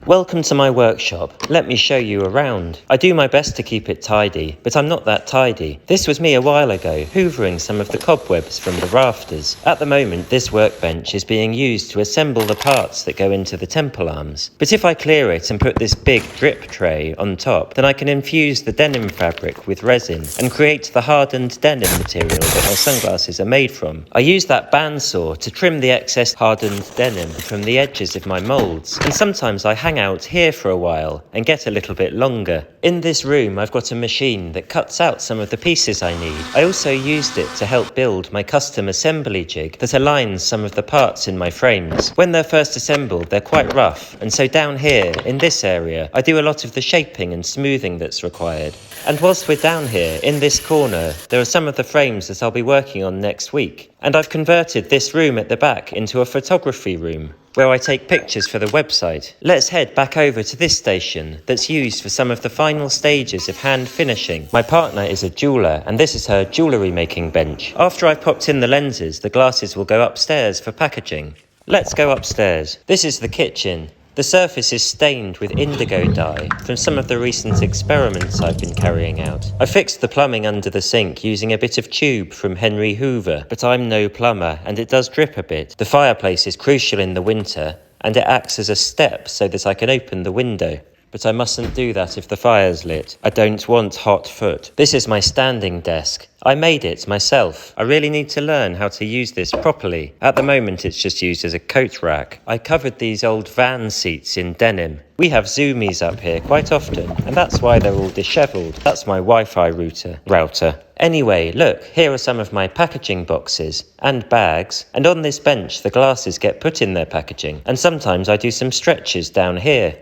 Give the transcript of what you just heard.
Welcome to my workshop. Let me show you around. I do my best to keep it tidy, but I'm not that tidy. This was me a while ago, hoovering some of the cobwebs from the rafters. At the moment, this workbench is being used to assemble the parts that go into the temple arms. But if I clear it and put this big drip tray on top, then I can infuse the denim fabric with resin and create the hardened denim material that my sunglasses are made from. I use that bandsaw to trim the excess hardened denim from the edges of my molds, and sometimes I hang out here for a while and get a little bit longer. In this room I've got a machine that cuts out some of the pieces I need. I also used it to help build my custom assembly jig that aligns some of the parts in my frames. When they're first assembled they're quite rough, and so down here in this area I do a lot of the shaping and smoothing that's required. And whilst we're down here in this corner there are some of the frames that I'll be working on next week, and I've converted this room at the back into a photography room where I take pictures for the website. Let's head back over to this station that's used for some of the final stages of hand finishing. My partner is a jeweller, and this is her jewellery making bench. After I've popped in the lenses, the glasses will go upstairs for packaging. Let's go upstairs. This is the kitchen. The surface is stained with indigo dye from some of the recent experiments I've been carrying out. I fixed the plumbing under the sink using a bit of tube from Henry Hoover, but I'm no plumber and it does drip a bit. The fireplace is crucial in the winter and it acts as a step so that I can open the window. But I mustn't do that if the fire's lit. I don't want hot foot. This is my standing desk. I made it myself. I really need to learn how to use this properly. At the moment it's just used as a coat rack. I covered these old van seats in denim. We have zoomies up here quite often, and that's why they're all dishevelled. That's my Wi-Fi router. Anyway, look, here are some of my packaging boxes and bags, and on this bench the glasses get put in their packaging, and sometimes I do some stretches down here.